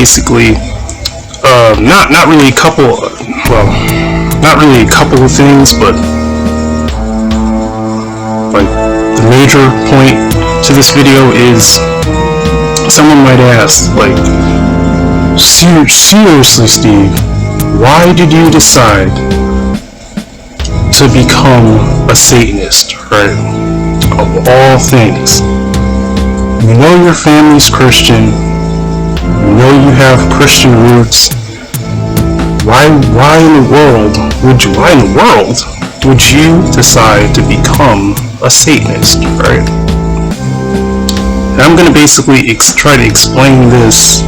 basically not really a couple, well, not really a couple of things, but like the major point to this video is someone might ask, like, seriously, Steve, why did you decide to become a Satanist, right? Of all things. You know your family's Christian, you know you have Christian roots. Why in the world would you decide to become a Satanist, right? And I'm going to basically try to explain this,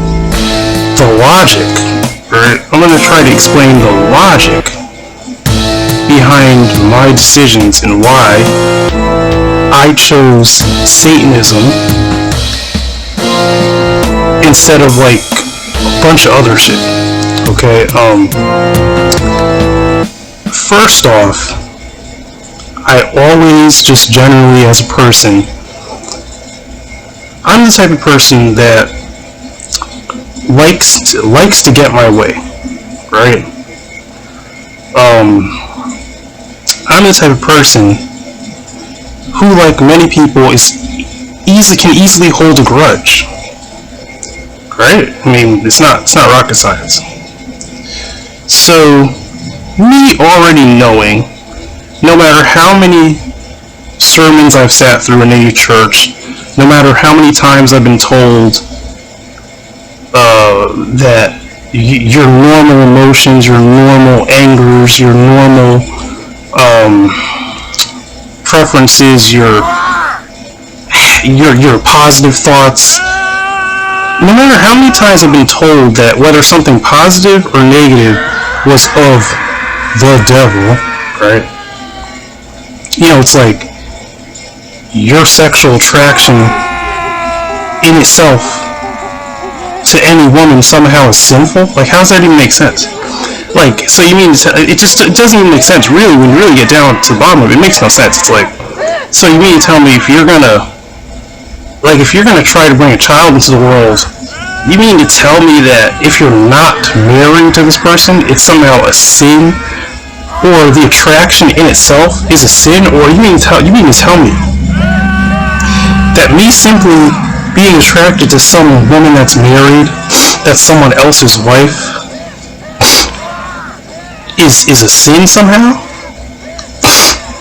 the logic, right? I'm going to try to explain the logic behind my decisions and why I chose Satanism instead of like a bunch of other shit. Okay, first off, I always, just generally as a person, I'm the type of person that likes to get my way, right? I'm the type of person who, like many people, can easily hold a grudge, right? I mean, it's not rocket science. So, me already knowing, no matter how many sermons I've sat through in any church, no matter how many times I've been told that your normal emotions, your normal angers, your normal preferences, your positive thoughts, no matter how many times I've been told that whether something positive or negative was of the devil, right? You know, it's like your sexual attraction in itself to any woman somehow is sinful. Like, how does that even make sense? Like, so you mean it doesn't even make sense, really, when you really get down to the bottom of it. It makes no sense. It's like, so you mean to tell me if you're gonna try to bring a child into the world, you mean to tell me that if you're not married to this person, it's somehow a sin, or the attraction in itself is a sin? Or you mean to tell me that me simply being attracted to some woman that's married, that's someone else's wife, is a sin somehow?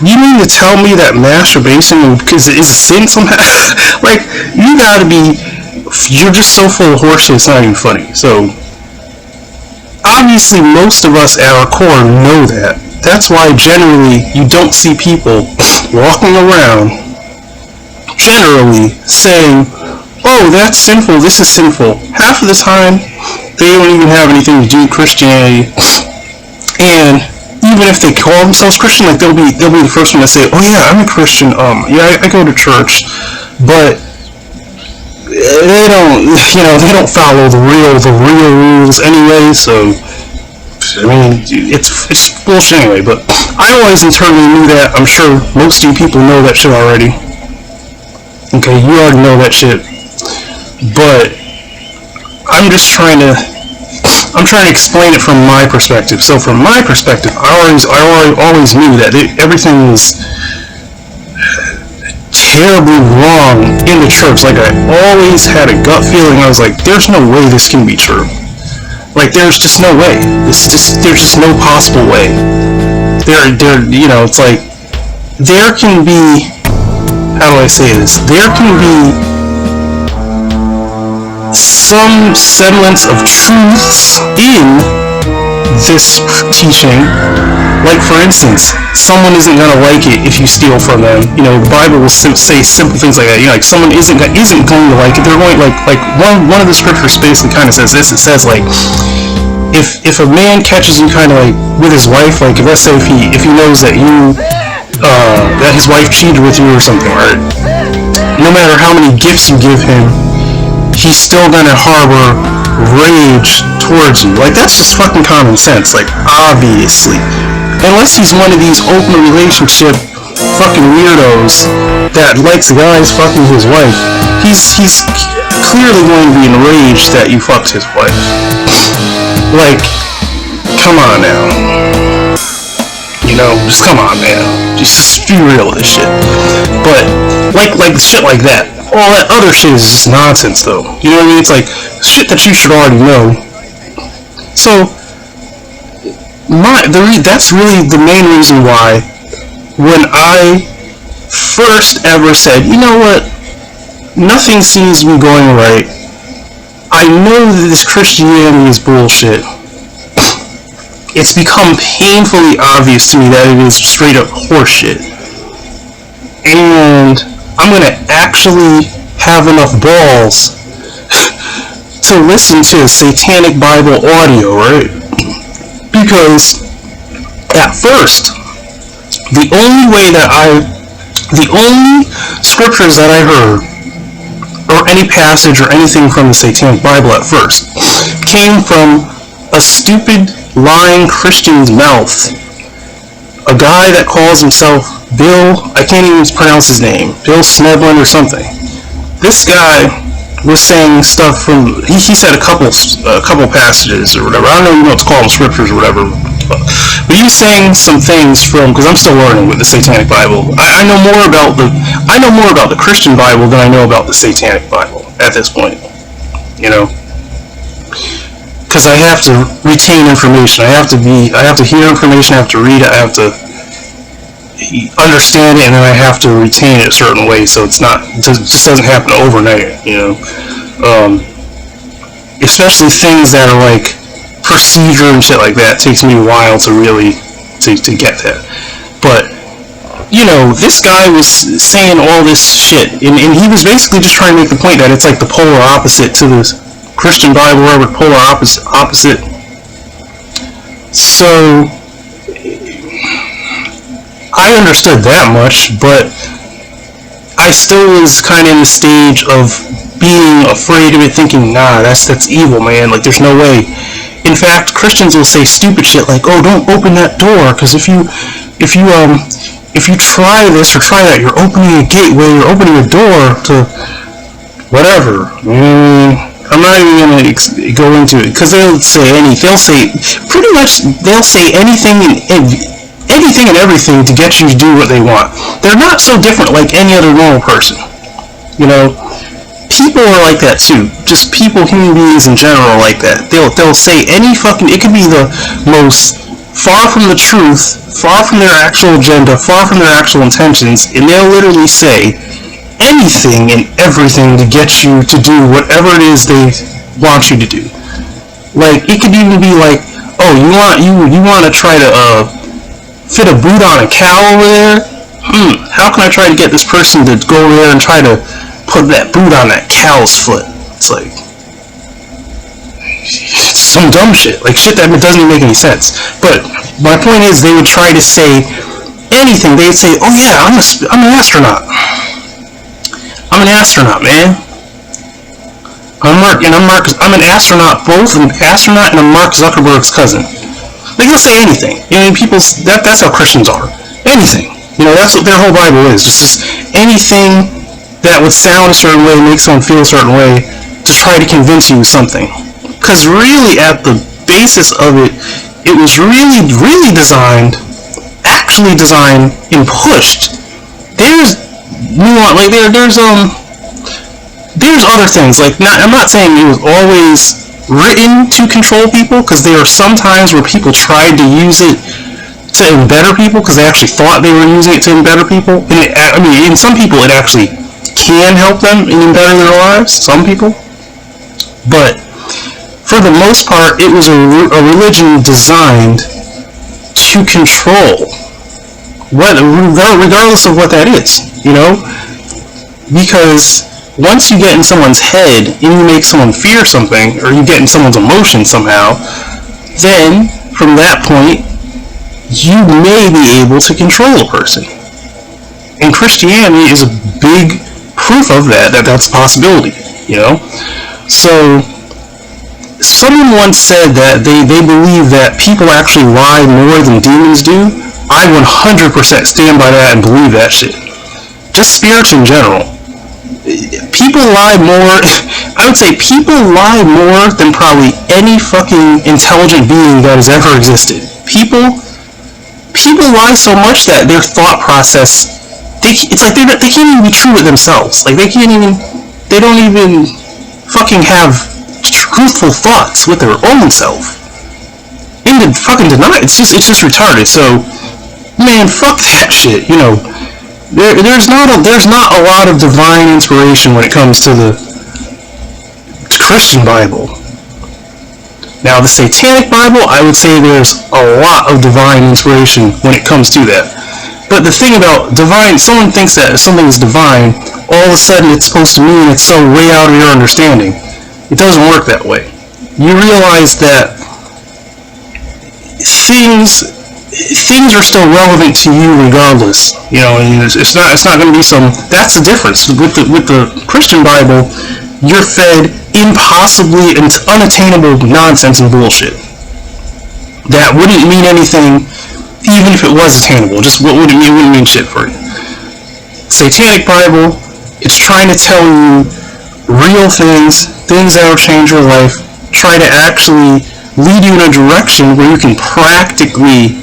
You mean to tell me that masturbation is a sin somehow? Like, you're just so full of horseshit, it's not even funny. So, obviously most of us at our core know that. That's why generally you don't see people walking around generally saying, oh, that's sinful, this is sinful. Half of the time, they don't even have anything to do with Christianity. And even if they call themselves Christian, like they'll be the first one to say, oh yeah, I'm a Christian, yeah, I go to church, but they don't follow the real rules anyway, so, I mean, it's bullshit anyway. But I always internally knew that. I'm sure most of you people know that shit already. Okay, you already know that shit. But I'm trying to explain it from my perspective. So from my perspective, I always knew that everything was terribly wrong in the church. Like, I always had a gut feeling. I was like, there's no way this can be true. Like, there's just no way. There's just no possible way. It's like, there can be, how do I say this? There can be some semblance of truths in this teaching. Like, for instance, someone isn't gonna like it if you steal from them. You know, the Bible will say simple things like that. You know, like, someone isn't going to like it. They're going, like one of the scriptures basically kind of says this. It says, like, if a man catches you kind of like with his wife, like, let's say if he knows that that his wife cheated with you or something, right? No matter how many gifts you give him, he's still gonna harbor rage towards you. Like, that's just fucking common sense. Like, obviously, unless he's one of these open relationship fucking weirdos that likes guys fucking his wife, he's clearly going to be enraged that you fucked his wife. Like, come on now. You know, just come on, man. Just be real with this shit. But like shit like that. All that other shit is just nonsense, though. You know what I mean? It's like shit that you should already know. So that's really the main reason why when I first ever said, you know what, nothing seems to be going right. I know that this Christianity is bullshit. It's become painfully obvious to me that it is straight up horseshit. And I'm gonna actually have enough balls to listen to Satanic Bible audio, right? Because at first, the only scriptures that I heard, or any passage or anything from the Satanic Bible at first, came from a stupid, lying Christian's mouth. A guy that calls himself Bill, I can't even pronounce his name, Bill Snedlin or something. This guy was saying stuff from, he said a couple passages or whatever, I don't know what to call them, scriptures or whatever, but he was saying some things from, because I'm still learning with the Satanic Bible. I know more about the Christian Bible than I know about the Satanic Bible at this point, you know? Because I have to retain information. I have to hear information, I have to read it, I have to understand it, and then I have to retain it a certain way, so it just doesn't happen overnight, you know. Especially things that are like procedure and shit like that. It takes me a while to really to get that. But you know, this guy was saying all this shit, and he was basically just trying to make the point that it's like the polar opposite to this Christian Bible, where we're polar opposite. So I understood that much, but I still was kind of in the stage of being afraid of it, thinking, nah, that's evil, man. Like, there's no way. In fact, Christians will say stupid shit like, oh, don't open that door, because if you try this or try that, you're opening a gateway, you're opening a door to whatever. I'm not even gonna go into it, because they'll say anything and everything to get you to do what they want. They're not so different like any other normal person. You know, people are like that too. Just people, human beings in general are like that. They'll say any fucking, it could be the most far from the truth, far from their actual agenda, far from their actual intentions, and they'll literally say anything and everything to get you to do whatever it is they want you to do. Like, it could even be like, oh, you want to try to fit a boot on a cow over there? How can I try to get this person to go over there and try to put that boot on that cow's foot? It's like, it's some dumb shit, like shit that doesn't even make any sense. But my point is, they would try to say anything. They'd say, oh yeah, I'm an astronaut. I'm an astronaut, man. I'm an astronaut, both an astronaut and a Mark Zuckerberg's cousin. Like, they'll say anything. You know, that's how Christians are. Anything. You know, that's what their whole Bible is. Just anything that would sound a certain way, make someone feel a certain way, to try to convince you of something. Because really, at the basis of it, it was really, really designed, actually designed and pushed. There's nuance, like there's other things. Like, I'm not saying it was always written to control people, because there are some times where people tried to use it to embetter people, because they actually thought they were using it to embetter people. And in some people it actually can help them and embetter their lives, some people. But for the most part, it was a religion designed to control, regardless of what that is, you know? Because once you get in someone's head and you make someone fear something, or you get in someone's emotion somehow, then from that point you may be able to control a person. And Christianity is a big proof of that's a possibility, you know? So someone once said that they believe that people actually lie more than demons do. I 100% stand by that and believe that shit. Just spirits in general. People lie more, I would say people lie more than probably any fucking intelligent being that has ever existed. People lie so much that their thought process, it's like they can't even be true with themselves. Like they don't even fucking have truthful thoughts with their own self. And to fucking deny it, it's just retarded. So, man, fuck that shit. You know, there's not a lot of divine inspiration when it comes to the Christian Bible. Now, the Satanic Bible, I would say there's a lot of divine inspiration when it comes to that. But the thing about divine, someone thinks that something is divine, all of a sudden it's supposed to mean it's so way out of your understanding. It doesn't work that way. You realize that things are still relevant to you regardless. You know, it's not going to be some. That's the difference with the Christian Bible. You're fed impossibly and unattainable nonsense and bullshit that wouldn't mean anything even if it was attainable. Just what would it mean? It wouldn't mean shit for you. Satanic Bible, it's trying to tell you real things that'll change your life, try to actually lead you in a direction where you can practically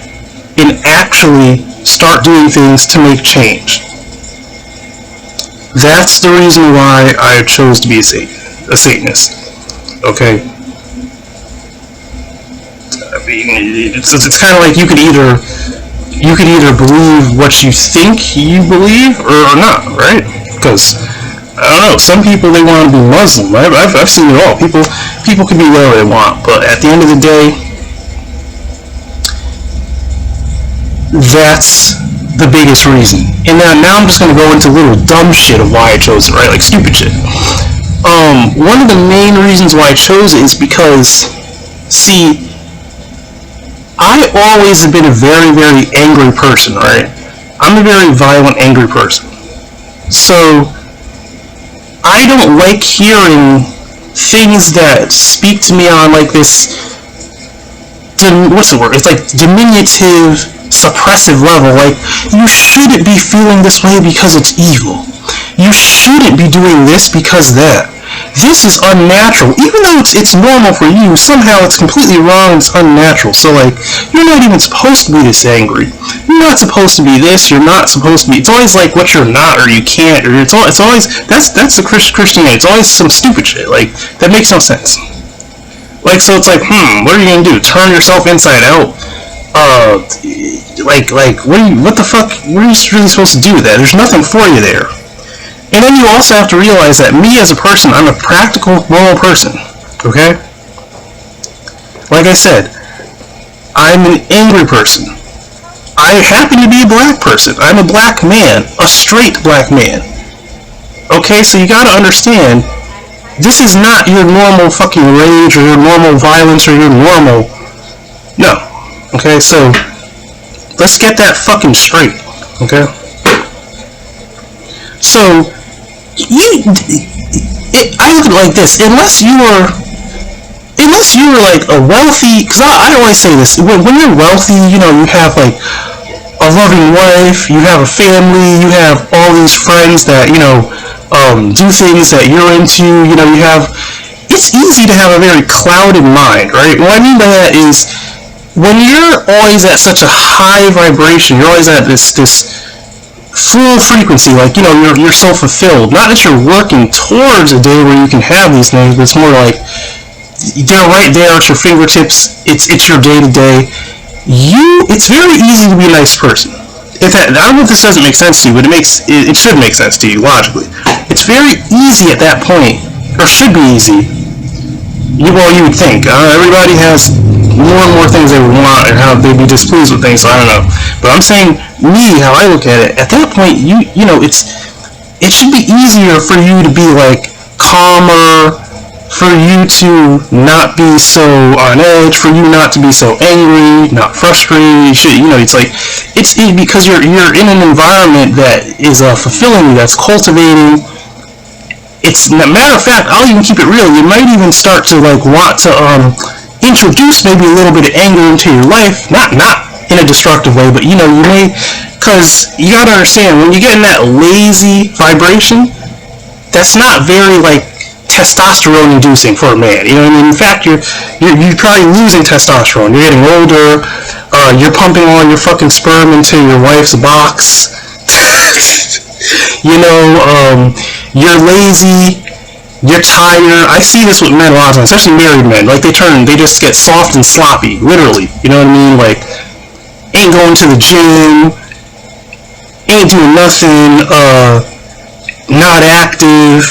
and actually start doing things to make change. That's the reason why I chose to be a Satanist. Okay? I mean, it's kind of like you could either believe what you think you believe or not, right? Because I don't know, some people they want to be Muslim. I've seen it all. People can be whatever they want, but at the end of the day, that's the biggest reason. And now I'm just going to go into little dumb shit of why I chose it, right? Like stupid shit. One of the main reasons why I chose it is because, see, I always have been a very, very angry person, right? I'm a very violent, angry person. So, I don't like hearing things that speak to me on like this, what's the word? It's like diminutive, suppressive level. Like, you shouldn't be feeling this way because it's evil. You shouldn't be doing this because that. This is unnatural. Even though it's normal for you, somehow it's completely wrong, it's unnatural. So, like, you're not even supposed to be this angry. You're not supposed to be this, you're not supposed to be... It's always like what you're not, or you can't, or it's always... That's the Christianity. It's always some stupid shit. Like, that makes no sense. Like, so it's like, what are you gonna do? Turn yourself inside out? What the fuck? What are you really supposed to do with that? There's nothing for you there. And then you also have to realize that me as a person, I'm a practical, moral person. Okay? Like I said, I'm an angry person. I happen to be a black person. I'm a black man. A straight black man. Okay, so you gotta understand, this is not your normal fucking rage or your normal violence or your normal... No. Okay, so let's get that fucking straight. Okay? So, I look at it like this. Unless you were like a wealthy, because I always say this, when you're wealthy, you know, you have like a loving wife, you have a family, you have all these friends that, you know, do things that you're into, you know, it's easy to have a very clouded mind, right? What I mean by that is, when you're always at such a high vibration, you're always at this full frequency, like, you know, you're so fulfilled. Not that you're working towards a day where you can have these things, but it's more like they're right there at your fingertips. It's your day to day. It's very easy to be a nice person. I don't know if this doesn't make sense to you, but it should make sense to you logically. It's very easy at that point, or should be easy. You would think. Everybody has more and more things they would want, and how they'd be displeased with things, so I don't know. But I'm saying, how I look at it, at that point, you know, it should be easier for you to be, like, calmer, for you to not be so on edge, for you not to be so angry, not frustrated. You know, it's like, it's because you're in an environment that is fulfilling you, that's cultivating. It's, matter of fact, I'll even keep it real, you might even start to, like, want to, introduce maybe a little bit of anger into your life, not in a destructive way, but you know, you may, because you gotta understand, when you're getting that lazy vibration, that's not very, like, testosterone inducing for a man. You know what I mean? In fact, you're probably losing testosterone. You're getting older. You're pumping all your fucking sperm into your wife's box. You know, you're lazy. You're tired. I see this with men a lot of times, especially married men. Like, they just get soft and sloppy, literally. You know what I mean? Like, ain't going to the gym, ain't doing nothing, not active,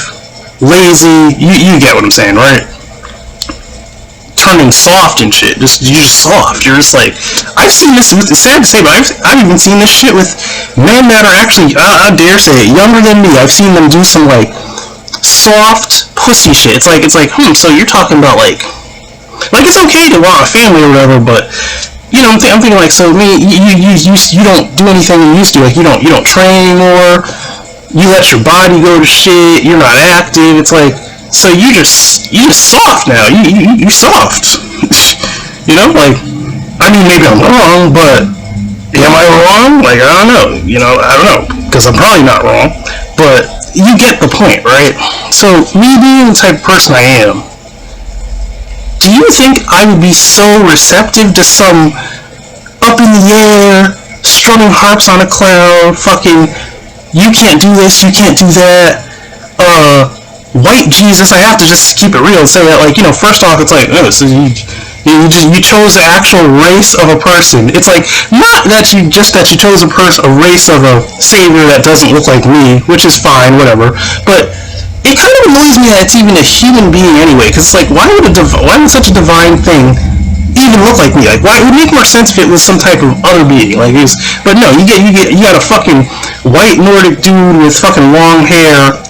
lazy. You get what I'm saying, right? Turning soft and shit. You're just soft. You're just like, I've seen this. It's sad to say, but I've even seen this shit with men that are actually, I dare say it, younger than me. I've seen them do some, like, soft pussy shit. It's like, so you're talking about, like it's okay to want a family or whatever, but you know, I'm thinking like, so me, you don't do anything you used to. Like, you don't train anymore. You let your body go to shit. You're not active. It's like, so you're just soft now. You're soft. You know, like, I mean, maybe I'm wrong, but am I wrong? Like, I don't know. You know, I don't know, because I'm probably not wrong, but you get the point, right? So, me being the type of person I am, do you think I would be so receptive to some up in the air, strumming harps on a cloud, fucking, you can't do this, you can't do that, white Jesus? I have to just keep it real and say that, like, you know, first off, it's like, oh, so you chose the actual race of a person. It's like, not that you chose a race of a savior that doesn't look like me, which is fine, whatever, but it kind of annoys me that it's even a human being anyway, because it's like, why would such a divine thing even look like me? Like, why? It would make more sense if it was some type of other being, like, it was, but no, you got a fucking white Nordic dude with fucking long hair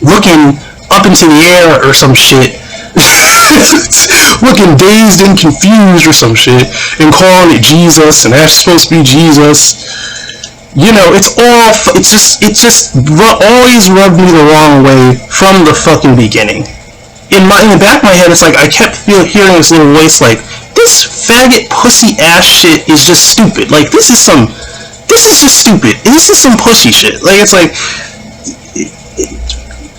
looking up into the air or some shit, looking dazed and confused or some shit, and calling it Jesus, and that's supposed to be Jesus. You know, it just always rubbed me the wrong way from the fucking beginning. In the back of my head, it's like, I kept hearing this little voice like, this faggot pussy ass shit is just stupid. Like, this is just stupid. This is some pussy shit. Like, it's like,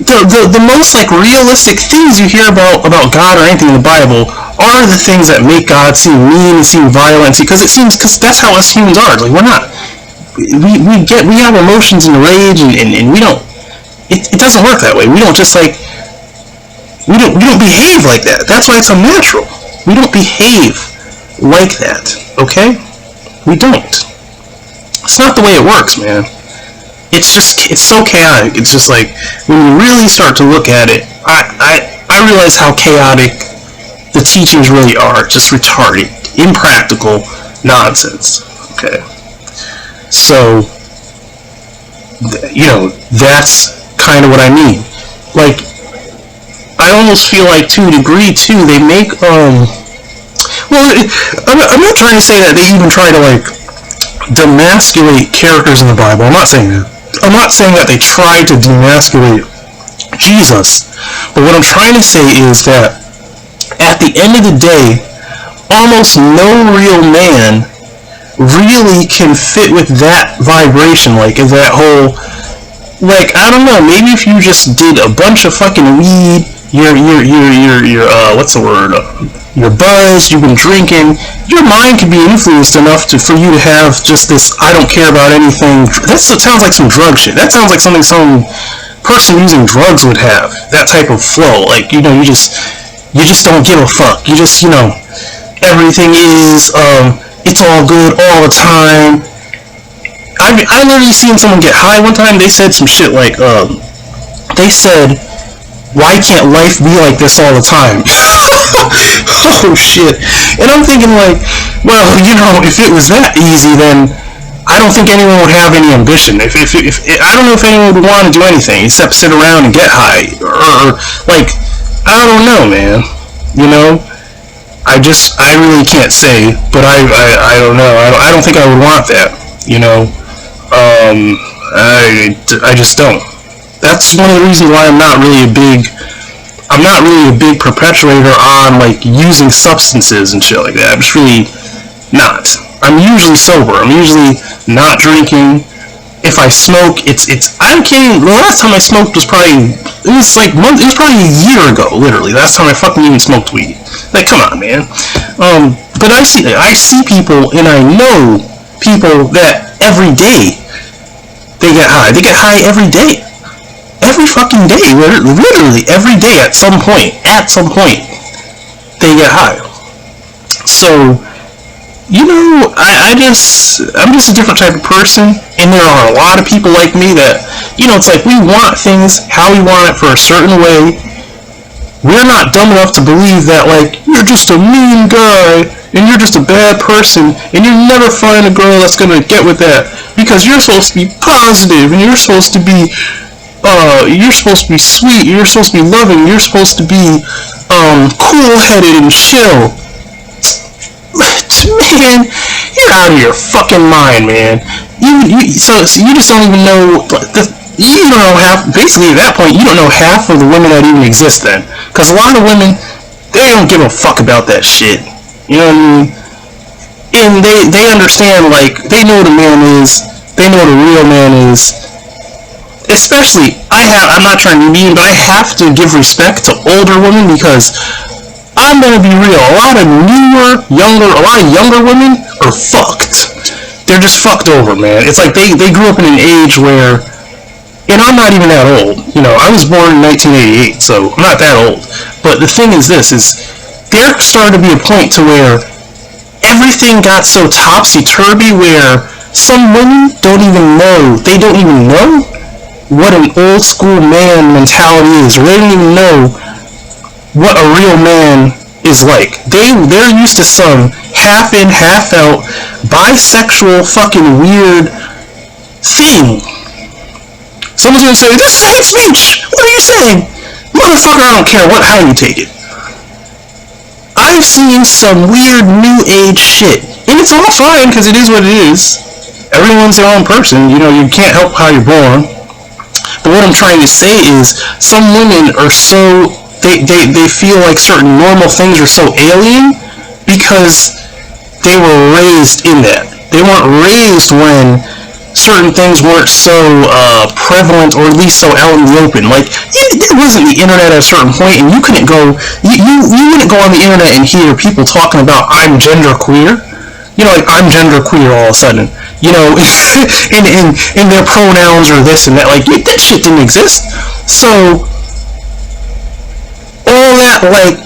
the most, like, realistic things you hear about God or anything in the Bible are the things that make God seem mean and seem violent, because that's how us humans are. Like, we're not, we have emotions and rage, and we don't, it doesn't work that way. We don't just, like, we don't behave like that. That's why it's unnatural. We don't behave like that, okay? We don't. It's not the way it works, man. It's so chaotic. It's just like, when you really start to look at it, I realize how chaotic the teachings really are. Just retarded, impractical nonsense, okay? So, you know, that's kind of what I mean. Like, I almost feel like, to a degree, too, they make, well, I'm not trying to say that they even try to, like, demasculate characters in the Bible. I'm not saying that. I'm not saying that they try to demasculate Jesus. But what I'm trying to say is that, at the end of the day, almost no real man really can fit with that vibration, like, that whole, like, I don't know, maybe if you just did a bunch of fucking weed, you're what's the word, you're buzzed, you've been drinking, your mind could be influenced enough for you to have just this, I don't care about anything. That sounds like some drug shit. That sounds like something some person using drugs would have, that type of flow. Like, you know, you just don't give a fuck. You just, you know, everything is, it's all good all the time. I literally seen someone get high one time. They said some shit like, they said, why can't life be like this all the time? Oh shit. And I'm thinking, like, well, you know, if it was that easy, then I don't think anyone would have any ambition. If I don't know if anyone would want to do anything except sit around and get high, or like, I don't know, man. You know, I really can't say, but I don't know. I don't think I would want that. You know, I just don't. That's one of the reasons why I'm not really a big perpetuator on, like, using substances and shit like that. I'm just really not. I'm usually sober. I'm usually not drinking. If I smoke, I can't. The last time I smoked was probably it was probably a year ago. Literally, last time I fucking even smoked weed. Like, come on, man. But I see people, and I know people that every day they get high. They get high every day, every fucking day. Literally every day. At some point, they get high. So, I'm just a different type of person, and there are a lot of people like me that, it's like we want things how we want it for a certain way. We're not dumb enough to believe that, like, you're just a mean guy, and you're just a bad person, and you'll never find a girl that's gonna get with that, because you're supposed to be positive, and you're supposed to be sweet, you're supposed to be loving, you're supposed to be, cool-headed and chill. Man, you're out of your fucking mind, man. So you just don't even know. You don't know half. Basically, at that point, you don't know half of the women that even exist. Then, because a lot of women, they don't give a fuck about that shit. You know what I mean? And they understand. Like, they know what a man is. They know what a real man is. Especially, I'm not trying to be mean, but I have to give respect to older women because. I'm gonna be real. A lot of younger women are fucked. They're just fucked over, man. It's like they grew up in an age where, and I'm not even that old. I was born in 1988, so I'm not that old. But the thing is there started to be a point to where everything got so topsy-turvy where some women don't even know what an old school man mentality is, or they don't even know what a real man is like. They're used to some half in, half out, bisexual fucking weird thing. Someone's gonna say, this is hate speech! What are you saying? Motherfucker, I don't care how you take it. I've seen some weird new age shit. And it's all fine, because it is what it is. Everyone's their own person. You can't help how you're born. But what I'm trying to say is, some women are so they feel like certain normal things are so alien because they were raised in that. They weren't raised when certain things weren't so prevalent, or at least so out in the open. Like, there wasn't the internet at a certain point, and you couldn't go, you wouldn't go on the internet and hear people talking about, I'm genderqueer. Like, I'm genderqueer all of a sudden. And their pronouns or this and that. Like, that shit didn't exist. So, all that, like,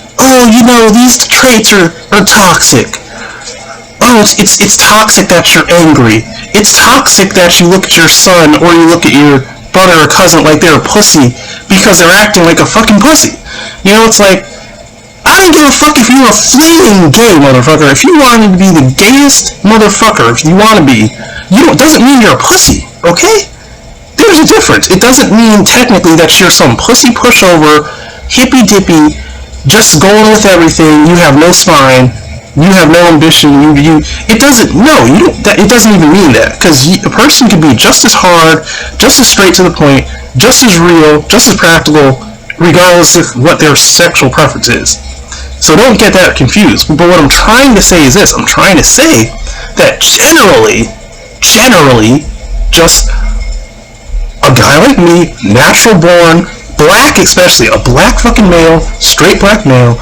these traits are toxic. Oh, it's toxic that you're angry. It's toxic that you look at your son or you look at your brother or cousin like they're a pussy because they're acting like a fucking pussy. It's like, I don't give a fuck if you're a flaming gay motherfucker. If you wanted to be the gayest motherfucker, if you want to be, it doesn't mean you're a pussy, okay? There's a difference. It doesn't mean technically that you're some pussy pushover, hippy dippy, just going with everything. You have no spine. You have no ambition. It doesn't. No, you don't. It doesn't even mean that, because a person can be just as hard, just as straight to the point, just as real, just as practical, regardless of what their sexual preference is. So don't get that confused. But what I'm trying to say is this: I'm trying to say that generally, just a guy like me, natural born. Black, especially a black fucking male, straight black male,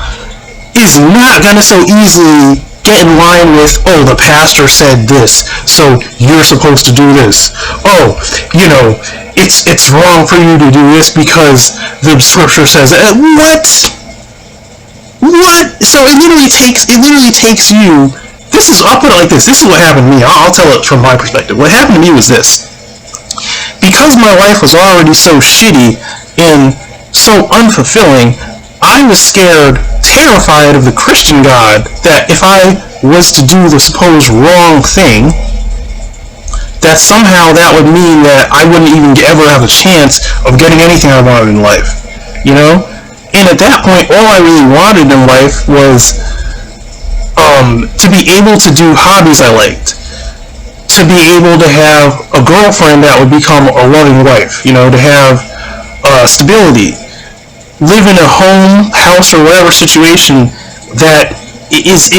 is not gonna so easily get in line with, the pastor said this, so you're supposed to do this. It's wrong for you to do this because the scripture says it. What? So it literally takes you. I'll put it like this. This is what happened to me. I'll tell it from my perspective. What happened to me was this. Because my life was already so shitty and so unfulfilling, I was scared, terrified of the Christian God, that if I was to do the supposed wrong thing, that somehow that would mean that I wouldn't even ever have a chance of getting anything I wanted in life. And at that point, all I really wanted in life was to be able to do hobbies I liked, to be able to have a girlfriend that would become a loving wife, to have stability, live in a home, house, or whatever situation that is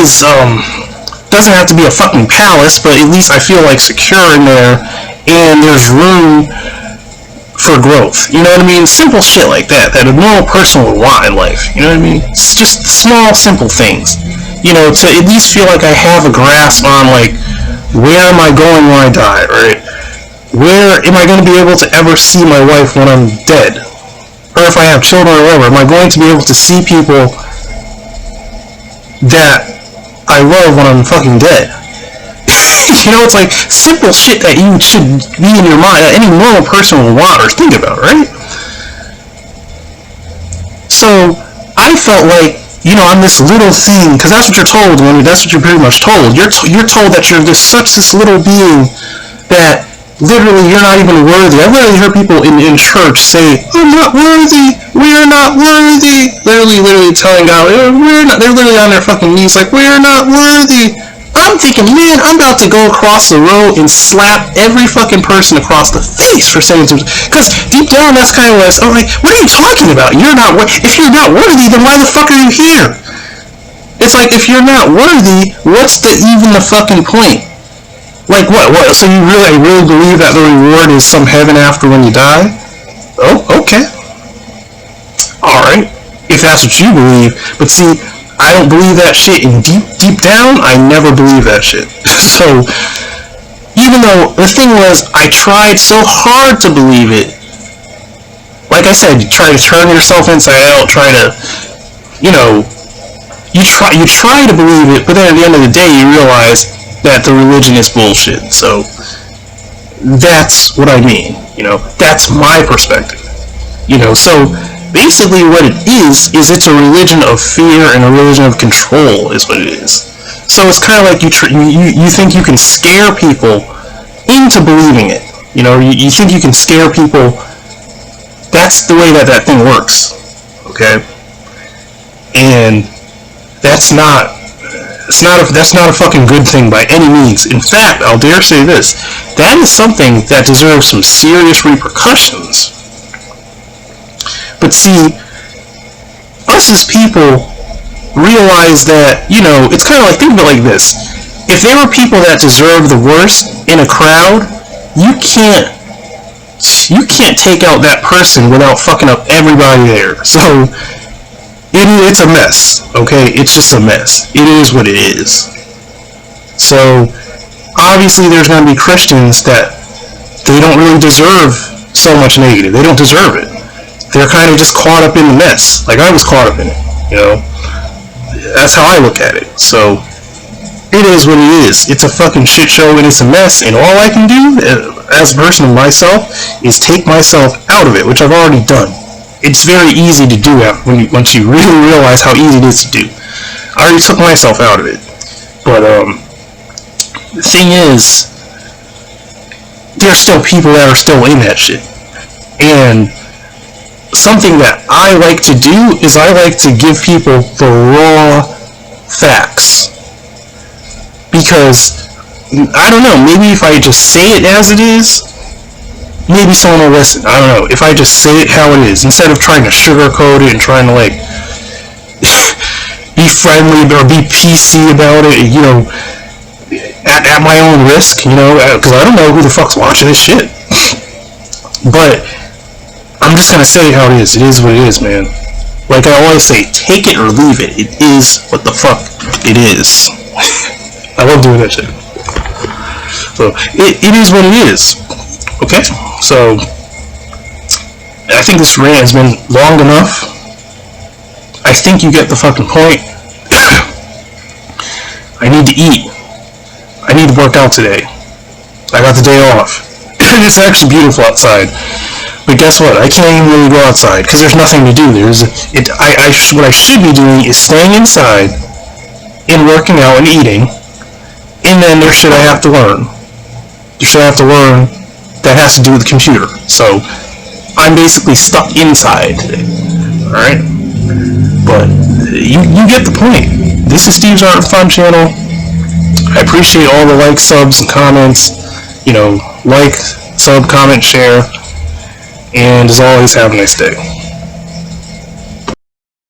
doesn't have to be a fucking palace, but at least I feel like secure in there, and there's room for growth. You know what I mean? Simple shit like that a normal person would want in life. You know what I mean? It's just small, simple things. You know, to at least feel like I have a grasp on, like, where am I going when I die, right? Where am I going to be able to ever see my wife when I'm dead? Or if I have children or whatever, am I going to be able to see people that I love when I'm fucking dead? You know, it's like simple shit that you should be in your mind, that any normal person will want or think about, right? So, I felt like, you know, I'm this little thing, because that's what you're told, that's what you're pretty much told. You're told that you're this little being that literally you're not even worthy. I've literally heard people in church say, I'm not worthy, we're not worthy. Literally telling God, we're not, they're literally on their fucking knees like, we're not worthy. I'm thinking, man, I'm about to go across the road and slap every fucking person across the face for saying something. Because deep down, that's kind of what I'm like, what are you talking about? If you're not worthy, then why the fuck are you here? It's like, if you're not worthy, what's even the fucking point? Like, what? So you really believe that the reward is some heaven after when you die? Oh, okay. Alright. If that's what you believe. But see, I don't believe that shit, and deep down, I never believe that shit. So, even though the thing was, I tried so hard to believe it. Like I said, you try to turn yourself inside out, try to, you know, you try to believe it, but then at the end of the day, you realize that the religion is bullshit. So, that's what I mean. You know, that's my perspective. You know, so basically what it is it's a religion of fear and a religion of control is what it is. So it's kind of like you think you can scare people into believing it. You know, you think you can scare people. That's the way that thing works. Okay? And that's not a fucking good thing by any means. In fact, I'll dare say this. That is something that deserves some serious repercussions. But see, us as people realize that, you know, it's kind of like, think of it like this. If there were people that deserve the worst in a crowd, you can't take out that person without fucking up everybody there. So, it's a mess, okay? It's just a mess. It is what it is. So, obviously there's going to be Christians that they don't really deserve so much negative. They don't deserve it. They're kind of just caught up in the mess. Like I was caught up in it, you know? That's how I look at it. So, it is what it is. It's a fucking shit show and it's a mess, and all I can do, as a person of myself, is take myself out of it, which I've already done. It's very easy to do once you really realize how easy it is to do. I already took myself out of it. But, the thing is, there's still people that are still in that shit. And something that I like to do is I like to give people the raw facts. Because, I don't know, maybe if I just say it as it is, maybe someone will listen. I don't know. If I just say it how it is, instead of trying to sugarcoat it and trying to, like, be friendly or be PC about it, you know, at my own risk, you know, because I don't know who the fuck's watching this shit. But I'm just gonna say it how it is. It is what it is, man. Like I always say, take it or leave it. It is what the fuck it is. I love doing that shit. So, it is what it is. Okay? So, I think this rant has been long enough. I think you get the fucking point. I need to eat. I need to work out today. I got the day off. It's actually beautiful outside. But guess what? I can't even really go outside because there's nothing to do. What I should be doing is staying inside and working out and eating, and then there's shit I have to learn. There's shit I have to learn that has to do with the computer. So I'm basically stuck inside today. Alright? But you get the point. This is Steve's Art and Fun channel. I appreciate all the likes, subs, and comments. You know, like, sub, comment, share. And as always, have a nice day.